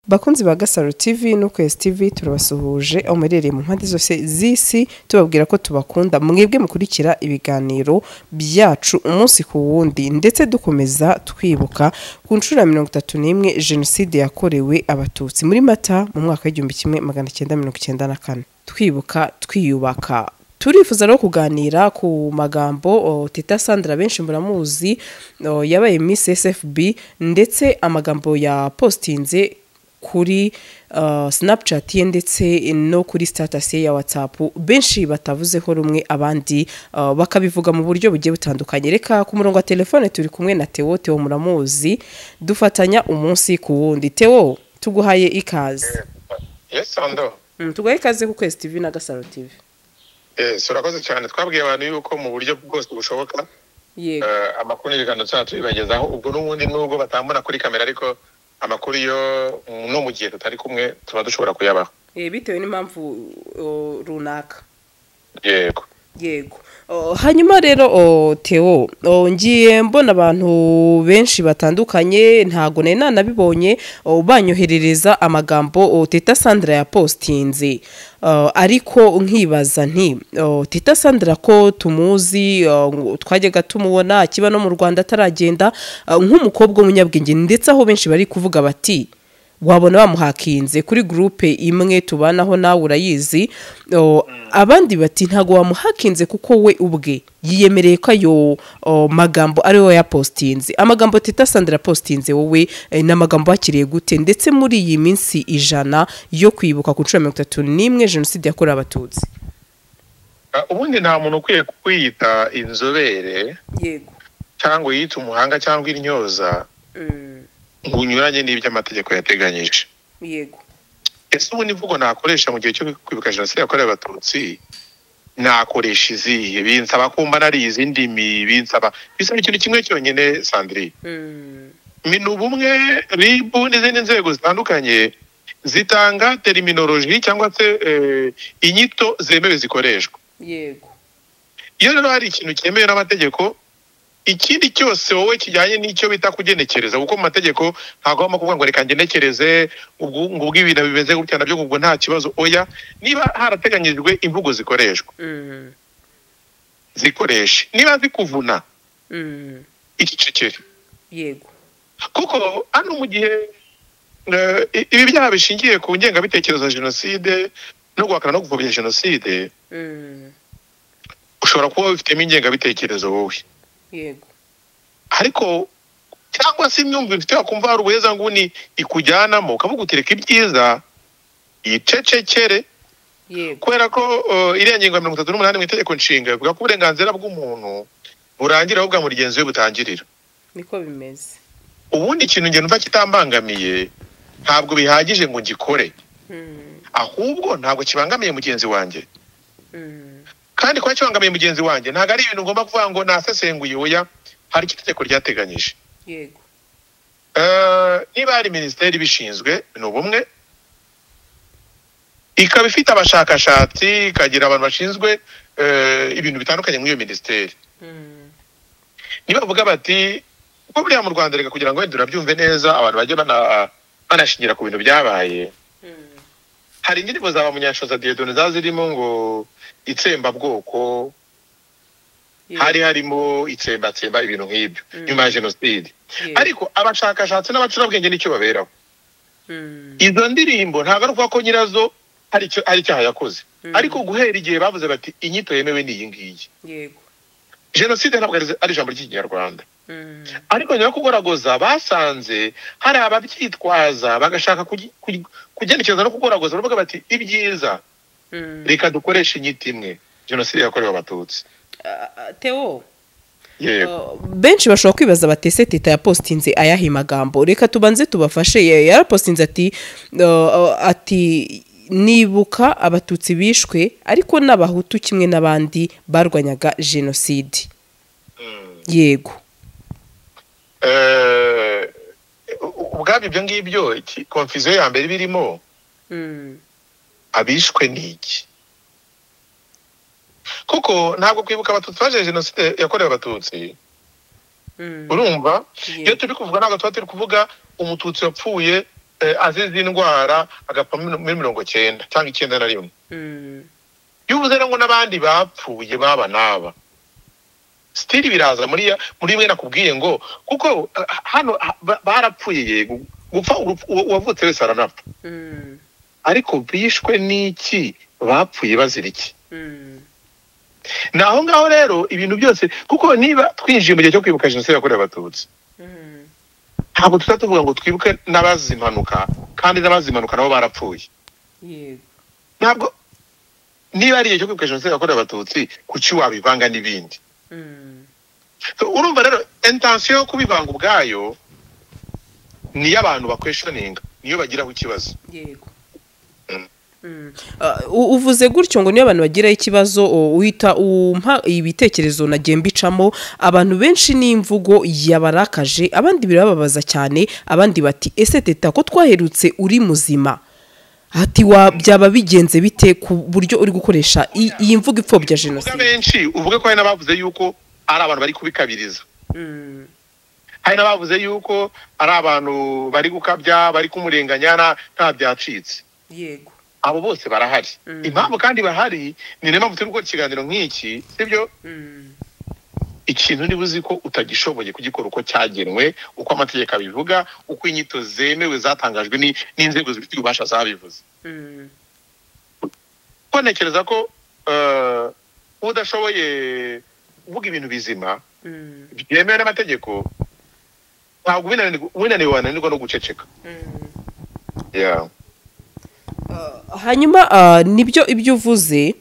Bakunzi ba Gasaro TV no Kwezi TV turabasuhuje aho murereye mu mpande zose z'isi tubabwira ko tubakunda mwebwe mukurikira ibiganiro byacu umunsi ku wundi ndetse dukomeza twibuka ku nshuro ya 31 jenoside yakorewe abatutsi muri Mata mu mwaka w'1994 twibuka twiyubaka. Turifuza no kuganira ku magambo Teta Sandra benshi muramuzi yabaye Miss SFB ndetse amagambo ya postinze kuri Snapchat ye ndetse no kuri status ya WhatsApp benshi batavuzeho rumwe abandi bakabivuga mu buryo bugiye butandukanye. Reka ku murongo wa telefone turi kumwe na Theo muramuzi dufatanya umunsi ku wundi. Theo tuguhaye ikaze. Yes Sando. Tuguhaye ikaze ku Kwezi TV na Gasaro TV. Surakoze cyane twabwiye abantu yuko mu buryo bwose bushoboka amakuru y'igano cyacu bibagezaho ubwo n'ubundi nubwo batambona kuri kamera ariko amakuru yo no mu gihe tutari kumwe tuba dushobora kuyabaho bitewe n'impamvu runaka. Yego hanyuma rero Theo ngiye mbona abantu benshi batandukanye ntago nanabibonye banyoherereza amagambo Teta Sandra ya postinze ariko nkibaza nti Teta Sandra ko tumuzi twajyaga tumubona kiba no mu Rwanda ataragenda nk'umukobwa w'umunyabwenge ndetse aho benshi bari kuvuga bati wabona bamuhakinze kuri groupe imwe tubanaho nawe urayizi abandi bati ntago wamuhakinze kuko we ubwe yiyemereye ko ayo magambo ari we ya postinze. Amagambo Teta Sandra postinze wowe n'amagambo hakiriye gute ndetse muri iyi minsi 100 yo kwibuka ku 31 jenoside yakorewe abatutsi? Ubundi nta muntu ukwiye kwiyita inzobere yego cyangwa yita umuhanga cyangwa intyoza ngunyuranye n'ibyo amategeko yateganyije. Yego ese ubu nivugo nakoresha mu gihe cyo kwibuka jenoside yakorewe abatutsi nakoresha izihe binsaba kumba nari izindi binsaba bisaba ikintu kimwe cyonyine Sandri minu bumwe ribu n'izindi nzego zitandukanye zitanga terminology cyangwa se inyito zemewe zikoreshwa. Yego iyo rero hari ikintu cyemewe n'amategeko ikindi cyose wowe kijyanye n'icyo bita kugenekereza kuko mu mategeko ntago bama kuvuga ngo reka ngenekereze ubwo ibintu bimeze gutya nabyo ubwo nta kibazo oya niba harateganyijwe imvugo zikoreshwa zikoresha niba zikuvuna ikicekere. Yego kuko hano mu gihe ibi byaha bishingiye ku ngengabitekerezo ya jenoside no guhakana no gupfobya jenoside ushobora kuba ufitemo ingengabitekerezo wowe. Yego ariko cyangwa se imyumvire ufite wakumva hari ubuheza nguni ikujyanamo ukavuga utereka ibyiza yicecekere. Yego kubera ko iriya ngingo ya 38 mu itegeko nshinga ivuga ko uburenganzira bw'umuntu burangira aho bwa mugenzi we butangirira. niko bimeze. Ubundi ikintu nge numva kitambangamiye ntabwo bihagije ngo ngikore ahubwo ntabwo kibangamiye mugenzi wanjye kandi kwa kibangamiye mugenzi wanjye ntago ari ibintu ngomba kuvuga ngo nasesenguye oya hari itegeko ryateganyije. Yego niba hari ministeri bishinzwe n'ubumwe ikaba ifite abashakashatsi ikagira abantu bashinzwe ibintu bitandukanye muri iyo ministeri niba bavuga bati uko buriya mu Rwanda reka kugira ngo wenda urabyumve neza abantu bajye banashingira ku bintu byabaye hari indirimbo za Munyanshoza Dieudonne zazirimo ngo itsemba bwoko hari harimo itsemba ibintu nk'ibyo nyuma ya jenoside ariko abashakashatsi n'abacurabwenge nicyo baberaho. Izo ndirimbo ntabwo ari uvuga ko nyirazo hari icyaha yakoze ariko guhera igihe bavuze bati inyito yemewe ni iyi ngiyi. Yego jenoside ntabwo ari ijambo ry'ikinyarwanda ariko nyuma yo kugoragoza basanze hari ababyitwaza bagashaka kugenekereza no kugoragoza bavuga bati ibyiza reka dukoresha inyito imwe jenoside yakorewe abatutsi. Theo benshi bashobora kwibaza batese Teta ya postinze ayahe magambo. Reka tubanze tubafashe yarapostinze ati nibuka abatutsi bishwe ariko n'abahutu kimwe n'abandi barwanyaga jenoside. Yego ubwabyo ibyo ngibyo confusion ya mbere birimo abishwe n'iki kuko ntabwo kwibuka abatutsi baje jenoside yakorewe abatutsi urumva iyo turi kuvuga ntabwo tuba turi kuvuga umututsi wapfuye azize indwara agapfa muri 90 cyangwa 91. Yuvuze ngo n'abandi bapfuye baba naba still biraza muri mwe nakubwiye ngo kuko hano barapfuye yego gupfa wavutse wese aranapfa ariko bishwe n'iki bapfuye bazira iki naho ngaho rero ibintu byose kuko niba twinjiye mu gihe cyo kwibuka jenoside yakorewe abatutsi ntabwo tutatuvuga ngo twibuke n'abazize impanuka kandi n'abazize impanuka nabo barapfuye yego ntabwo niba ari igihe cyo kwibuka jenoside yakorewe abatutsi kuki wabivanga n'ibindi urumva rero intention yo kubivanga ubwayo ni y'abantu bakweshoninga niyo bagiraho ikibazo yego uvuze gutyo ngo niyo abantu bagiraho ikibazo uhita umpa ibitekerezo nagiye mbicamo abantu benshi n'imvugo yabarakaje abandi birababaza cyane abandi bati ese teta ko twaherutse uri muzima ati byaba bigenze bite ku buryo uri gukoresha iyi mvugo ipfobya jenoside benshi uvuge ko hari n'abavuze yuko ari abantu bari kubikabiriza hari n'abavuze yuko ari abantu bari gukabya bari kumurenganya nta byacitse yego abo bose barahari impamvu kandi bahari ni niyo mpamvu turi gukora ikiganiro nk'iki sibyo ikintu niba uzi ko utagishoboye kugikora uko cyagenwe uko amategeko abivuga uko inyito zemewe zatangajwe n'inzego zifite ububasha zabivuze ko ntekereza ko udashoboye uvuga ibintu bizima byemewe n'amategeko ntabwo winaniwe wananirwa no guceceka hanyuma nibyo ibyo uvuze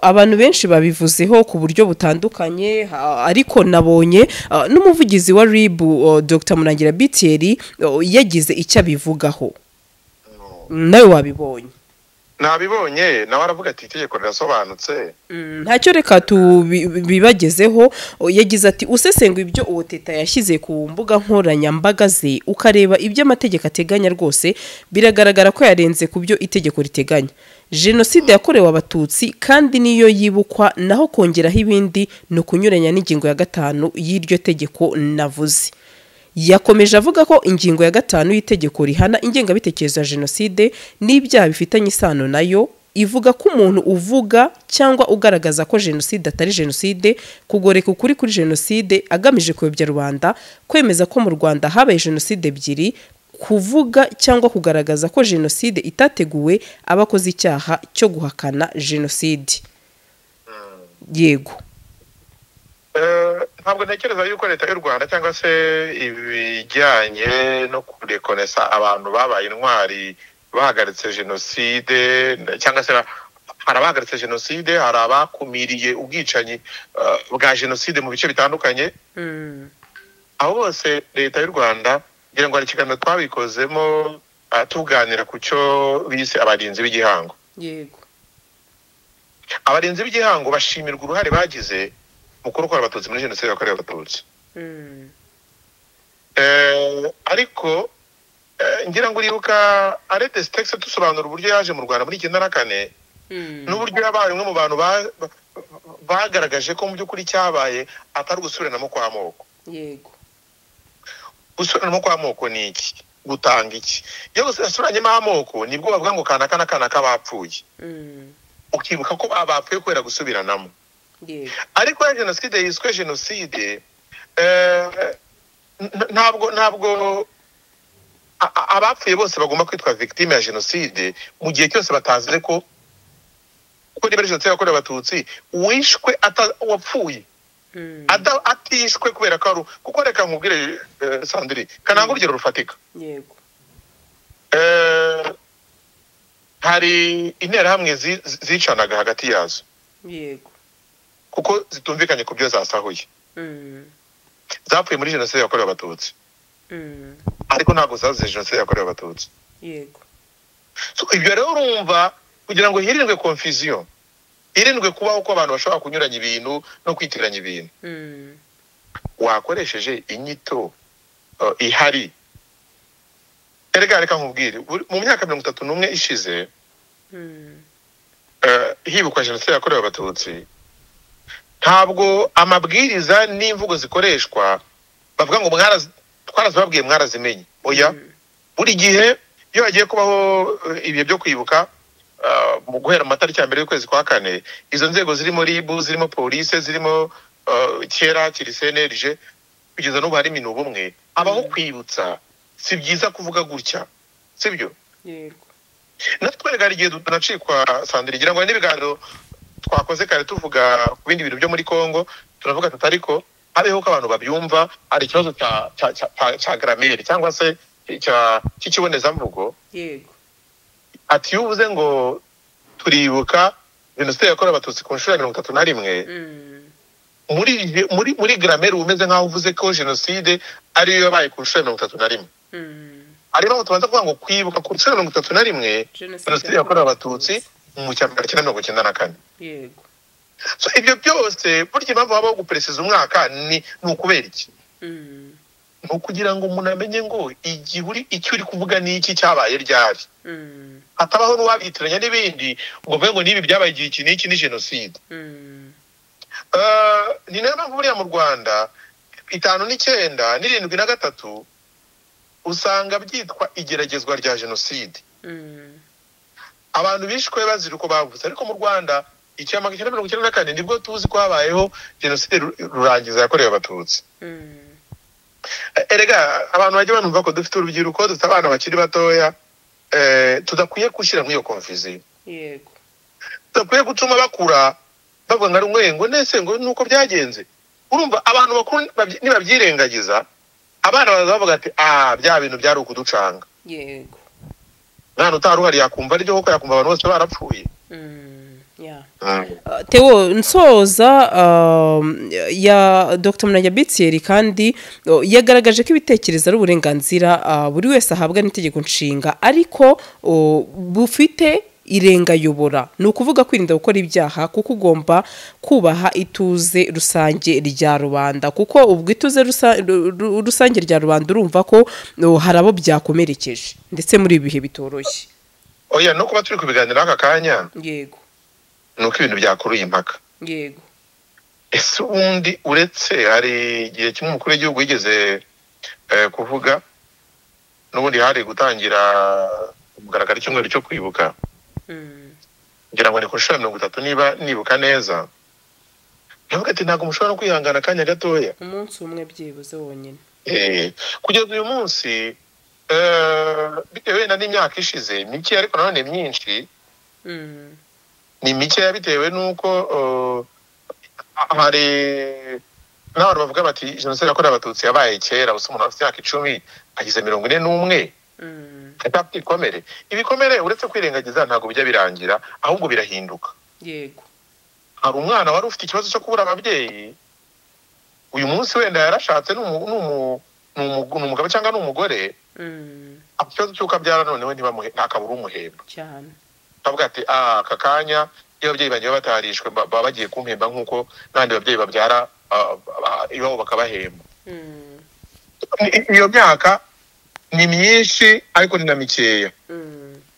abantu benshi babivuzeho ku buryo butandukanye ariko nabonye n'umuvugizi wa RIB Dr Murangira Bitieri yagize icyo abivugaho nawe wabibonye nabibonye nawe aravuga ati itegeko rirasobanutse ntacyo reka tubibagezeho yagize ati usesengura ibyo uwo teta yashyize ku mbuga nkoranyambaga ze ukareba ibyo amategeko ateganya rwose biragaragara ko yarenze ku byo itegeko riteganya jenoside yakorewe abatutsi kandi niyo yibukwa naho kongeraho ibindi ni ukunyuranya n'ingingo ya 5 y'iryo tegeko navuze yakomeje avuga ko ingingo ya 5 y'itegeko rihana ingengabitekerezo ya jenoside n'ibyaha bifitanye isano nayo ivuga ko umuntu uvuga cyangwa ugaragaza ko jenoside atari jenoside kugoreka ukuri kuri jenoside agamije kuyobya rubanda kwemeza ko mu Rwanda habaye jenoside ebyiri kuvuga cyangwa kugaragaza ko jenoside itateguwe abakoze icyaha cyo guhakana jenoside yego ntabwo ntekereza yuko leta y'u Rwanda cyangwa se ibijyanye no kurekonesa abantu babaye intwari bahagaritse jenoside cyangwa se hari abahagaritse jenoside hari abakumiriye ubwicanyi bwa jenoside mu bice bitandukanye aho bose leta y'u Rwanda ngira ngo hari ikiganiro twabikozemo tuganira ku cyo bise abarinzi b'igihango yego abarinzi b'igihango bashimirwa uruhare bagize mu kurokora abatutsi muri jenoside yakorewe abatutsi ariko ngira ngo uribuka arete sitex dusobanura uburyo yaje mu Rwanda muri 94 n'uburyo yabaye umwe mu bantu bagaragaje ko mu by'ukuri cyabaye atari gusubiranamo kwa moko yego gusubiranamo kwa moko ni iki gutanga iki iyo gusuranyemo amoko nibwo bavuga ngo kana kabapfuye ukibuka ko bapfuye kubera gusubiranamo ariko ya jenoside yiswe jenoside ntabwo abapfuye bose bagomba kwitwa victime ya jenoside mu gihe cyose batazire ko niba jenoside yakorewe abatutsi wishwe wapfuye atishwe kubera ko ari kuko reka nkubwire Sandrine kananga urugero rufatika yego hari interahamwe zicanaga hagati yazo yego kuko zitumvikanye ku byo zasahuye zapfuye muri jenoside yakorewe abatutsi ariko ntabwo zazize jenoside yakorewe abatutsi yego ibyo rero urumva kugira ngo hirindwe confusion hirindwe kubaho ko abantu bashobora kunyuranya ibintu no kwitiranya ibintu wakoresheje inyito ihari reka nkubwire mu myaka 31 ishize hibukwa jenoside yakorewe abatutsi ntabwo amabwiriza n'imvugo zikoreshwa bavuga ngo twarazibabwiye mwarazimenye oya buri gihe iyo hagiye kubaho ibihe byo kwibuka mu guhera mu matariki ya mbere y'ukwezi kwa kane, izo nzego zirimo RIB, zirimo polisi, zirimo kera kiri CNLG, kugeza n'ubu hari minuba umwe, abaho kwibutsa. Si byiza kuvuga gutya, sibyo? Yego. Natwe gari igihe tunacikwa Sandrine, ngira ngo n'ibiganiro twakoze kare tuvuga ku bindi bintu byo muri Kongo, turavuga tutariko abeho ko abantu babyumva, ari ikibazo cya grammaire cyangwa se cy'ikibonezamvugo. Yego. Ati uvuze ngo turibuka jenoside yakorewe abatutsi ku nshuro ya 31, muri grammaire umeze nkaho uvuze ko jenoside ariyo yabaye ku nshuro ya 31. Ariko tubanza kuvuga ngo kwibuka ku nshuro ya 31 jenoside yakorewe abatutsi mu cyambu cya 1994. Yego. So ibyo byose burya impamvu habaho guperesiza umwaka ni ukubera iki? Ni ukugira ngo umuntu amenye ngo icyo uri kuvuga ni iki, cyabaye ryari. Hatabaho n'uwabitiranya n'ibindi ngo mvuge ngo nibi byabaye igihe iki n'iki ni jenoside. Ni nayo mpamvu buriya mu Rwanda 5 n'9 n'7 na 3 usanga byitwa igeragezwa rya jenoside. Abantu bishwe bazira uko bavuze, ariko mu Rwanda 1994 nibwo tuzi ko habayeho jenoside rurangiza yakorewe abatutsi. Erega abantu bajye banumva ko dufite urubyiruko, dufite abana bakiri batoya, tudakwiye gushyira muri iyo confusion. Yego. Tudakwiye gutuma bakura bavuga ngo rumwe ngo nese ngo nuko byagenze. Urumva abantu bakuru nibabyirengagiza, abana bazavuga ati bya bintu byari ukuducanga. Yego. None utaruhari yakumva aryo ko yakumva abantu bose barapfuye. Theo nsoza ya Dr. Munyagibitsieri kandi yagaragaje ko ibitekerezo ari uburenganzira buri wese ahabwa n'itegeko nshinga, ariko bufite irengayobora. Ni ukuvuga kwirinda gukora ibyaha, kuko ugomba kubaha ituze rusange rya rubanda, kuko ubwo ituze rusange rya rubanda urumva ko hari abo byakomerekeje ndetse muri ibi bihe bitoroshye. Oya, no kuba turi kubiganira aka kanya. Yego. Nuko ibintu byakuruye impaka. Yego. Ese ubundi uretse hari igihe kimwe umukuru w'igihugu yigeze kuvuga, n'ubundi hari gutangira umugaragaro cy'umweru cyo kwibuka. Ngira ngo ni ku nshuro ya 30 nibuka neza. Yavuga ati ntabwo mushobora kwihangana akanya gatoya. Umunsi umwe byibuze wonyine. Kugeza uyu munsi bitewe n'imyaka ishize mike, ariko nanone myinshi. Ni mike bitewe nuko hari n'abantu bavuga bati jenoside yakorewe abatutsi yabaye kera, gusa umuntu afite imyaka 10 agize 41. Atapfa ikomere. Ibikomere uretse kwirengagiza ntabwo bijya birangira, ahubwo birahinduka. Yego. Hari umwana wari ufite ikibazo cyo kubura ababyeyi, uyu munsi wenda yarashatse n'umugabo cyangwa n'umugore, ikibazo cy'uko abyara noneho ntakabura umuhemba cyane. Bavuga ati aka kanya iyo ababyeyi banjye batarishwe baba bagiye kumpemba nk'uko n'abandi babyeyi babyara iwabo bakabahemba. Iyo myaka ni myinshi ariko ni na mikeya.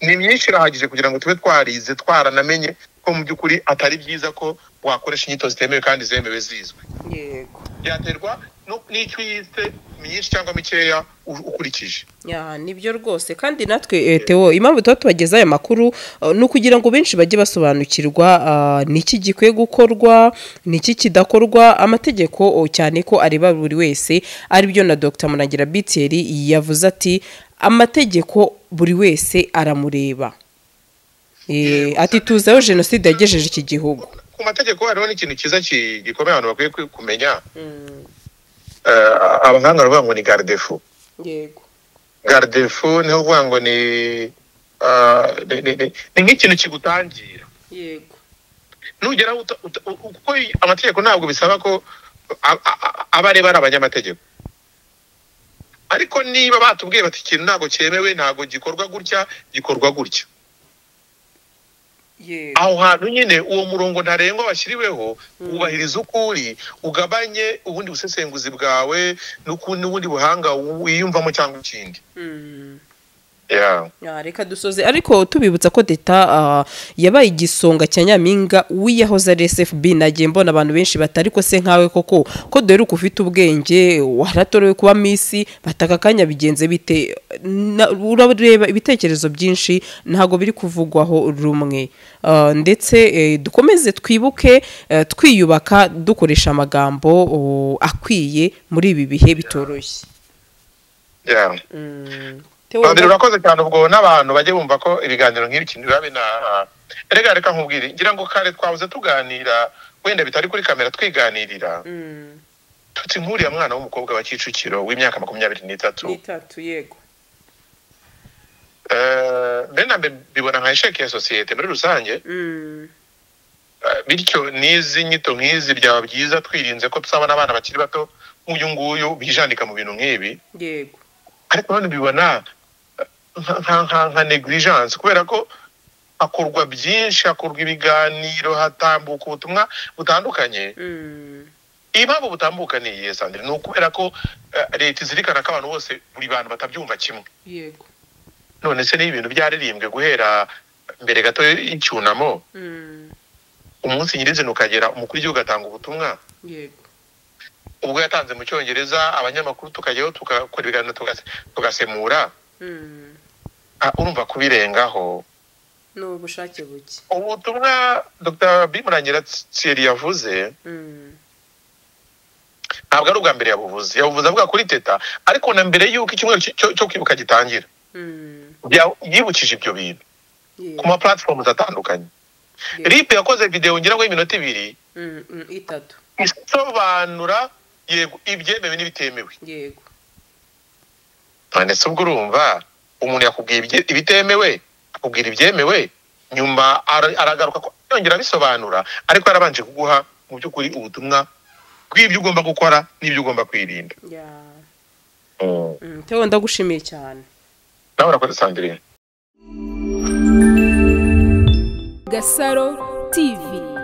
Ni myinshi irahagije kugira ngo tube twarize twaranamenye ko mu by'ukuri atari byiza ko wakoresha inyito zitemewe kandi zemewe zizwe. Yego. Byaterwa n'icyo yise myinshi cyangwa mikeya ukurikije. Nibyo rwose. Kandi natwe Theo, impamvu tuba tubageza aya makuru ni ukugira ngo benshi bajye basobanukirwa niki gikwiye gukorwa, niki kidakorwa, amategeko cyane ko areba buri wese, ari byo na Dr. Munyagibitsieri yavuze ati amategeko buri wese aramureba. Ati tuzaho jenoside yagejeje iki gihugu. Ku mategeko hariho n'ikintu cyiza gikomeye abantu bakwiye kumenya. Abahanga bavuga ngo ni garde-fou. Yego. Garde-fou niho uvuga ngo ni nk'ikintu kigutangira. Yego. Nugera kuko amategeko ntabwo bisaba ko abareba ari abanyamategeko, ariko niba batubwiye bati ikintu ntabwo cyemewe, ntabwo gikorwa gutya, gikorwa gutya, aho hantu nyine uwo murongo ntarengwa washyiriweho wubahiriza ukuri, ugabanye ubundi busesenguzi bwawe n'ubundi buhanga wiyumvamo cyangwa ikindi. reka dusoze ariko tubibutsa ko Teta yabaye igisonga cya Nyampinga wiyahoze ari SFB. nagiye mbona abantu benshi batari ko se nkawe koko ko dore uko ufite ubwenge waratorewe kuba Miss bataka kanya bigenze bite? Urareba ibitekerezo byinshi ntago biri kuvugwaho rumwe, ndetse dukomeze twibuke twiyubaka dukoresha amagambo akwiye muri ibi bihe bitoroshye. Kandi urakoze cyane ubwo n'abantu bajye bumva ko ibiganiro nk'ibi kintu biba reka nkubwire ngira ngo kare twabuze tuganira wenda bitari kuri kamera twiganirira tutsi nkuriya mwana w'umukobwa wa Kicukiro w'imyaka 23 yego bena bibona nka esheke ya societe muri rusange bityo nizi nyito nk'izi byaba byiza twirinze ko tusabana abana bakiri bato nk'uyu nguyu bijandika mu bintu nk'ibi yego ariko none bibona nka negligence kubera ko akorwa byinshi, akorwa ibiganiro, hatambuka ubutumwa butandukanye. Impamvu butambuka ni iyihe Sandrine? Ni ukubera ko leta izirikana ko abantu bose buri bantu batabyumva kimwe. Yego. None se ni ibintu byaririmbwe guhera mbere gato y'icyunamo. Umunsi nyirizina ukagera umukuru w'igihugu atanga ubutumwa. Yego. Ubwo yatanze mu Cyongereza abanyamakuru tukajyaho tukakora ibiganiro tugasemura. Urumva kubirengaho no bushake buke. Ubutumwa Dr. Bimurangira Thierry yavuze ntabwo ari ubwa mbere yabuvuze avuga kuri Teta, ariko na mbere y'uko icyumweru cyo kwibuka gitangira yibukije ibyo bintu ku ma platforms atandukanye. RIP yakoze video ngira ngo y'iminota 2 3 isobanura yego ibyemewe n'ibitemewe. Yego. None se ubwo urumva umuntu yakubwiye ibitemewe akubwira ibyemewe nyuma aragaruka ko yongera bisobanura, ariko arabanje kuguha mu by'ukuri ubutumwa bw'ibyo ugomba gukora n'ibyo ugomba kwirinda. Tewo ndagushimiye cyane. Nawe urakoze Sandrine. Gasaro TV.